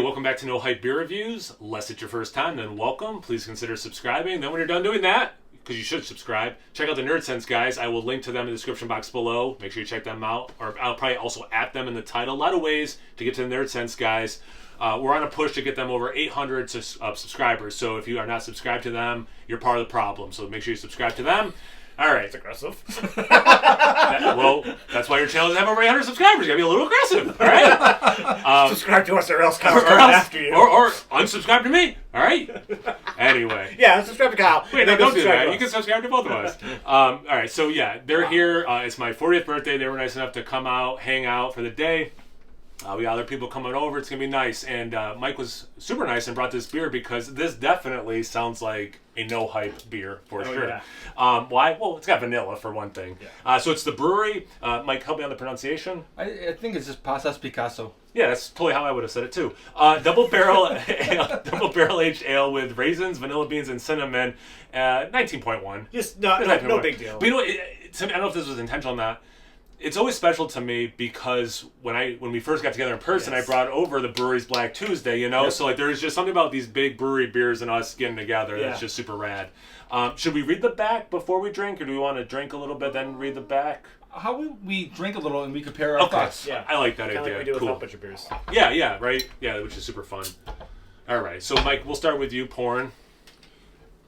welcome back to No Hype Beer Reviews. Unless it's your first time, then welcome. Please consider subscribing. Then when you're done doing that, because you should subscribe, check out the Nerd Sense guys. I will link to them in the description box below. Make sure you check them out. Or I'll probably also at them in the title. A lot of ways to get to the Nerd Sense guys. We're on a push to get them over 800 subscribers. So if you are not subscribed to them, you're part of the problem. So make sure you subscribe to them. All right. It's aggressive. Well, that's why your channel doesn't have over 800 subscribers. You gotta be a little aggressive. All right. Subscribe to us or else Kyle's coming after you. Or unsubscribe to me. All right. Anyway. Yeah, unsubscribe to Kyle. Wait, no, don't do that. You can subscribe to both of us. All right. So yeah, they're here. It's my 40th birthday. They were nice enough to come out, hang out for the day. We got other people coming over. It's going to be nice. And Mike was super nice and brought this beer because this definitely sounds like a no-hype beer for sure. Yeah. Why? Well, it's got vanilla for one thing. Yeah. So it's the Bruery. Mike, help me on the pronunciation. I think it's just Pasas Picasso. Yeah, that's totally how I would have said it too. Double barrel aged ale with raisins, vanilla beans, and cinnamon. 19.1. Just no big deal. But you know, I don't know if this was intentional or not. It's always special to me because when we first got together in person, I brought over the Bruery's Black Tuesday, you know? Yep. So like there's just something about these big brewery beers and us getting together that's just super rad. Should we read the back before we drink, or do we want to drink a little bit then read the back? How would we drink a little and we compare our thoughts? Yeah, I like that idea. Like we do cool. with a bunch of beers. Yeah, right? Yeah, which is super fun. All right, so Mike, we'll start with you pouring.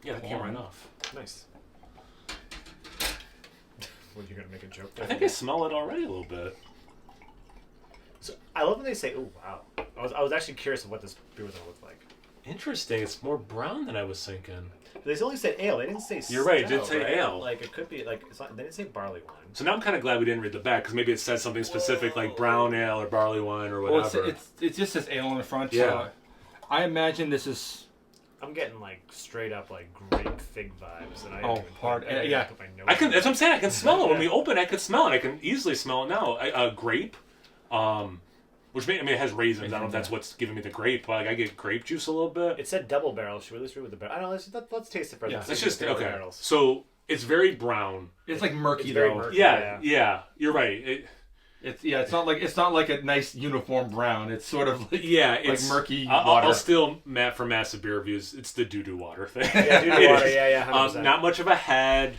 Yeah, that came right off. Nice. Were you going to make a joke there? I think I smell it already a little bit. So I love when they say, "Oh wow." I was actually curious of what this beer was going to look like. Interesting. It's more brown than I was thinking. They only said ale. They didn't say You're right. It did stout, say right? ale. Like it could be like it's not, they didn't say barley wine. So now I'm kind of glad we didn't read the back because maybe it said something specific like brown ale or barley wine or whatever. Well, it just says ale on the front. Yeah. So I imagine this is. I'm getting like straight up like grape fig vibes, and yeah. I can. That's what I'm saying. I can smell it when we open. I can smell it. I can easily smell it now. Grape, which it has raisins. I don't know if that's what's giving me the grape. Like I get grape juice a little bit. It said double barrel. Should we at least read with the barrel? I don't know. Let's taste it first. Yeah, it's just okay. Barrels. So it's very brown. It's like murky very though. Murky, yeah. You're right. It's not like a nice uniform brown. It's sort of like, it's like murky water. water. I'll steal Matt from Massive Beer Reviews. It's the doo-doo water thing. Yeah, doo-doo water. Yeah. 100%. Not much of a head.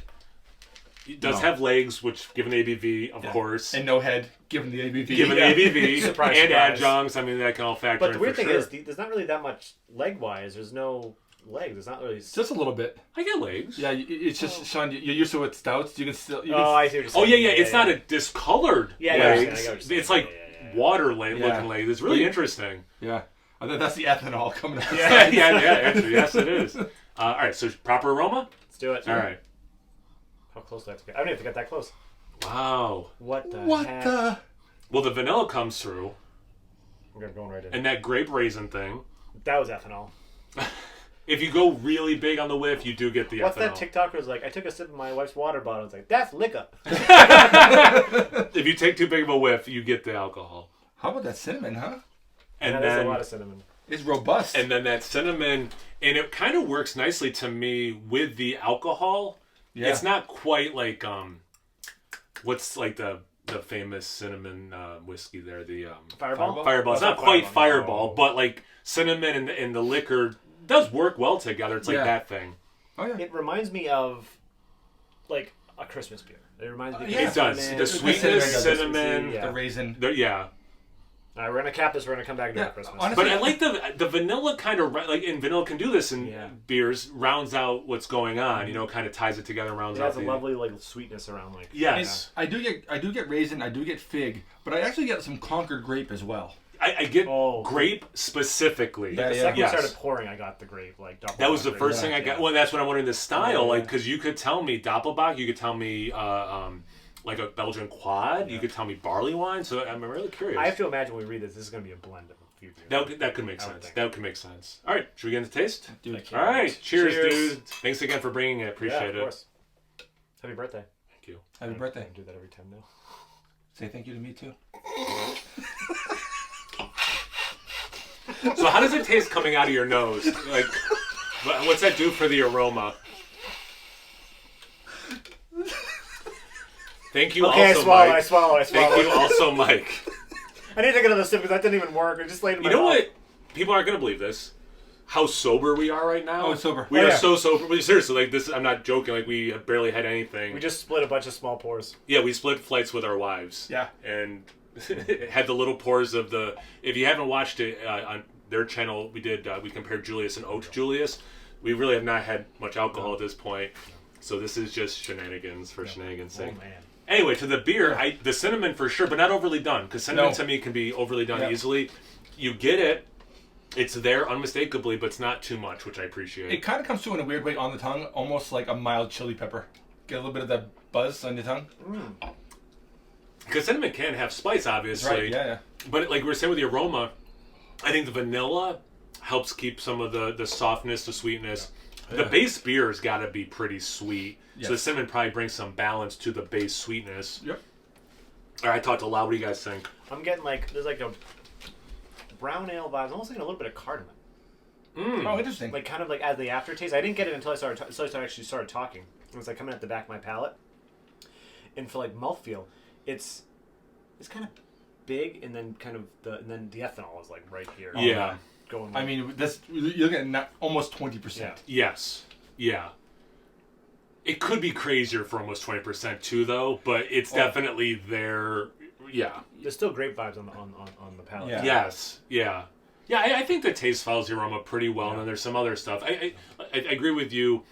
It does have legs, which given the ABV, of course. And no head, given the ABV. Given the ABV. Surprise. Adjuncts. I mean, that can all factor in. But the weird thing sure. is, there's not really that much leg-wise. There's no legs. It's not really... Just a little bit. I get legs. Yeah, it's just, Sean, you're used to it stouts. You can still... I see what you're saying. Yeah. It's not a discolored legs. It's like water looking legs. It's really interesting. Yeah. That's the ethanol coming out. Yeah, actually, yes, it is. All right, so proper aroma? Let's do it. All right. How close do I have to get? I don't even have to get that close. Wow. What the heck? Well, the vanilla comes through. I'm going right in. And that grape raisin thing. That was ethanol. If you go really big on the whiff, you do get the What's ethanol. that TikToker was like, I took a sip of my wife's water bottle. It's like, that's liquor. If you take too big of a whiff, you get the alcohol. How about that cinnamon, huh? And that is a lot of cinnamon. It's robust. And then that cinnamon, and it kind of works nicely to me with the alcohol. Yeah. It's not quite like what's like the famous cinnamon whiskey there, the Fireball. Fireball. It's not quite Fireball, but like cinnamon and the liquor does work well together. It's like that thing. Oh yeah. It reminds me of like a Christmas beer. It reminds me. Of It does. The sweetness, cinnamon, the raisin. All right, we're gonna cap this. We're gonna come back to Christmas. Honestly, but I like the vanilla kind of like, and vanilla can do this in beers. Rounds out what's going on. You know, kind of ties it together. Rounds out. It has a lovely like sweetness around like. Yes, I do get raisin. I do get fig, but I actually get some Concord grape as well. I get grape specifically. The second we started pouring, I got the grape like. That was the first thing I got. Well, that's what I'm wondering the style, like because you could tell me Doppelbock, you could tell me like a Belgian quad, you could tell me barley wine. So I'm really curious. I have to imagine when we read this, this is going to be a blend of a few beers. That could make sense. That could make sense. All right, should we get into taste? Dude, all right, cheers, dude. Thanks again for bringing it. Appreciate of course. Happy birthday. Thank you. Happy birthday. I do that every time now. Say thank you to me too. So how does it taste coming out of your nose? Like, what's that do for the aroma? Thank you okay, also, Mike. I swallow. Thank you also, Mike. I need to take another sip because that didn't even work. I just laid in my You know mouth. what people aren't going to believe this. How sober we are right now. Oh, it's sober. We Oh, are yeah. so sober. Seriously, like this. I'm not joking. Like we have barely had anything. We just split a bunch of small pours. Yeah, we split flights with our wives. Yeah. And had the little pours of the. If you haven't watched it on their channel, we did. We compared Julius and Oat Julius. We really have not had much alcohol at this point, so this is just shenanigans for shenanigans' sake. Oh man. Anyway, to the beer, the cinnamon for sure, but not overly done, because cinnamon No. to me can be overly done Yeah. easily. You get it. It's there unmistakably, but it's not too much, which I appreciate. It kind of comes through in a weird way on the tongue, almost like a mild chili pepper. Get a little bit of that buzz on your tongue. Because cinnamon can have spice, obviously. Right, yeah. But like we were saying with the aroma, I think the vanilla helps keep some of the softness, the sweetness. The base beer's got to be pretty sweet. So the Yes. cinnamon probably brings some balance to the base sweetness. Yep. All right, I talked a lot. What do you guys think? I'm getting like there's like a brown ale vibe, almost like a little bit of cardamom. Oh, interesting. Like kind of like as the aftertaste. I didn't get it until I actually started talking. It was like coming at the back of my palate. And for like mouthfeel, it's kind of big, and then kind of the ethanol is like right here. Yeah. Going. I mean, that's you're getting almost 20%. Yeah. Yes. Yeah. It could be crazier for almost 20% too, though, but it's definitely there. Yeah. there's still great vibes on the palate. Yeah. Yes. Yeah. Yeah, I think the taste follows the aroma pretty well, and then there's some other stuff. I agree with you.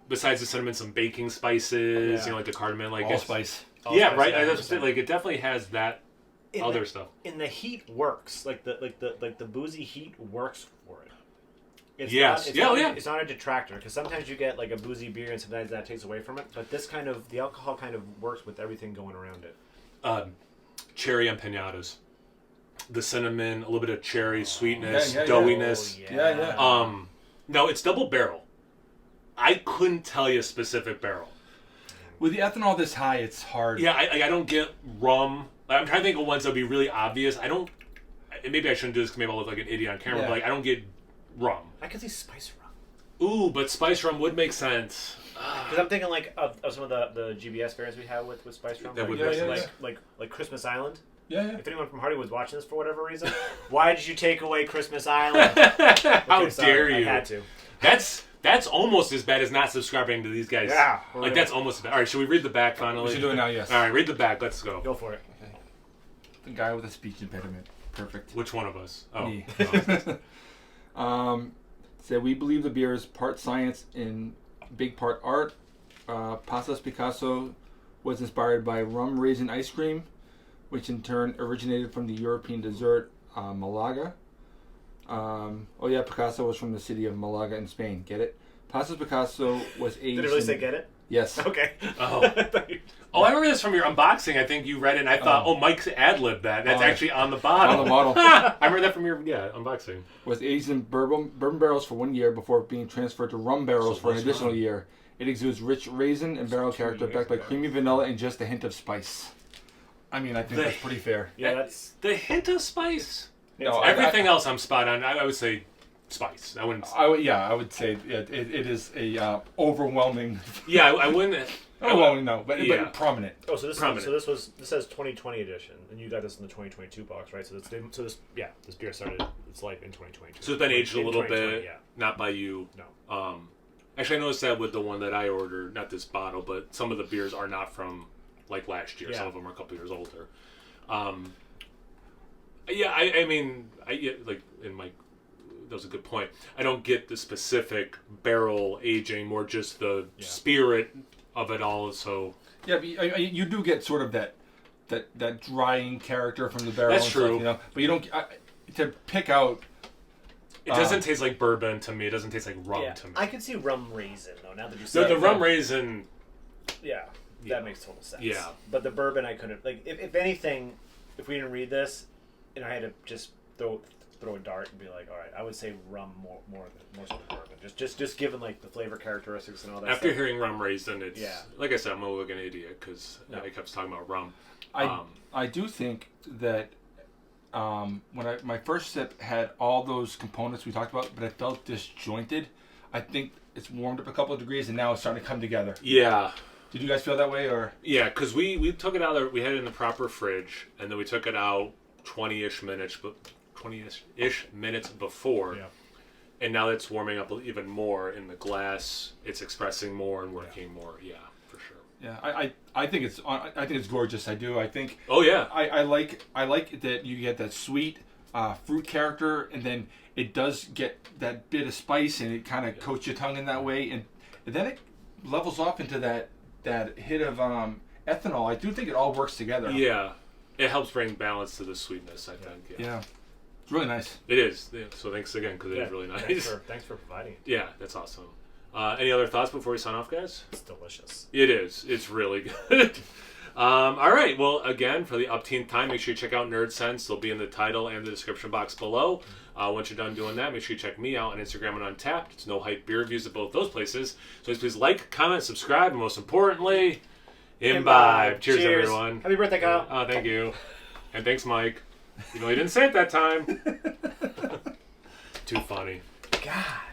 Besides the cinnamon, some baking spices, Yeah. you know, like the cardamom, like Allspice. yeah, Allspice, right. yeah, That's 100%. like it definitely has that In other the, stuff. And the heat works. Like the boozy heat works for it. It's Yes. Not, it's Yeah, not, yeah. It's not a detractor, because sometimes you get like a boozy beer and sometimes that takes away from it. But this kind of the alcohol kind of works with everything going around it. Cherry empanadas, the cinnamon, a little bit of cherry sweetness, Yeah, yeah, yeah. doughiness. Oh, Yeah. No, it's double barrel. I couldn't tell you a specific barrel. With the ethanol this high, it's hard. Yeah, I don't get rum. I'm trying to think of ones that would be really obvious. I don't. Maybe I shouldn't do this because maybe I'll look like an idiot on camera. Yeah. But like, I don't get rum. I can see spice rum. Ooh, but spice rum would make sense. Because I'm thinking like of some of the GBS variants we have with spice rum. That like, would make sense. like Christmas Island. Yeah. If anyone from Hardy was watching this for whatever reason, why did you take away Christmas Island? How Okay, sorry, dare you? I had to. That's almost as bad as not subscribing to these guys. Yeah, for Like real. that's almost as bad. All right, should we read the back finally? We should do it now, yes. All right, read the back. Let's go. Go for it. The guy with a speech impediment. Perfect. Which one of us? Oh. Me. Oh. So we believe the beer is part science and big part art. Pasas Picasso was inspired by rum raisin ice cream, which in turn originated from the European dessert Malaga. Picasso was from the city of Malaga in Spain. Get it? Pasas Picasso was aged. Did it really say get it? Yes. Okay. Oh. Oh, I remember this from your unboxing. I think you read it, and I thought, Mike's ad-libbed that. That's Oh. actually on the bottle. On the bottle. I remember that from your unboxing. Was aged in bourbon barrels for 1 year before being transferred to rum barrels So for an less additional rum. year. It exudes rich raisin and barrel 2 character years backed by ago. creamy vanilla and just a hint of spice. I mean, I think that's pretty fair. Yeah, that's The hint of spice. No, Everything else I'm spot on. I would say spice. I wouldn't. I would say it is a overwhelming. Yeah, I wouldn't. Overwhelming, no, but prominent. oh. So this Prominent. this says 2020 edition, and you got this in the 2022 box, right? So this beer started its life in 2022. So it's been aged a In little 2020, bit. Yeah. Not by you. No. Actually, I noticed that with the one that I ordered, not this bottle, but some of the beers are not from like last year. Yeah. Some of them are a couple years older. Yeah, I mean, like in my, that was a good point. I don't get the specific barrel aging, more just the spirit of it all. So Yeah, but you do get sort of that drying character from the barrel. That's and true. Stuff, you know, but you don't to pick out. it doesn't taste like bourbon to me. It doesn't taste like rum Yeah. to me. I can see rum raisin though. Now that you So said the it. rum raisin. Yeah, Yeah. that makes total sense. Yeah. But the bourbon, I couldn't. Like, if anything, if we didn't read this, and I had to just throw a dart and be like, all right, I would say rum more so than bourbon. Just given like the flavor characteristics and all that. After stuff. hearing rum raisin, it's Yeah. like I said, I'm gonna look an idiot because No. I kept talking about rum. I do think that when my first sip had all those components we talked about, but it felt disjointed. I think it's warmed up a couple of degrees and now it's starting to come together. Yeah. Did you guys feel that way or? Yeah, because we took it out. We had it in the proper fridge, and then we took it out 20-ish minutes 20-ish minutes before. Yeah. And now it's warming up even more in the glass. It's expressing more and working more. Yeah, for sure. Yeah, I think it's gorgeous. I do. I think. Oh yeah. I like that you get that sweet fruit character, and then it does get that bit of spice, and it kind of coats your tongue in that way, and then it levels off into that hit of ethanol. I do think it all works together. Yeah, it helps bring balance to the sweetness. I think. Yeah. It's really nice. It is. Yeah, so thanks again because it is really nice. Thanks for providing it. Yeah, that's awesome. Any other thoughts before we sign off, guys? It's delicious. It is. It's really good. All right. Well, again, for the upteenth time, make sure you check out Nerd Sense. They'll be in the title and the description box below. Once you're done doing that, make sure you check me out on Instagram and Untapped. It's No Hype Beer Reviews at both those places. So please like, comment, subscribe, and most importantly, imbibe. Cheers, everyone. Happy birthday, Kyle. Oh, thank you. And thanks, Mike. You know, he didn't say it that time. Too funny. God.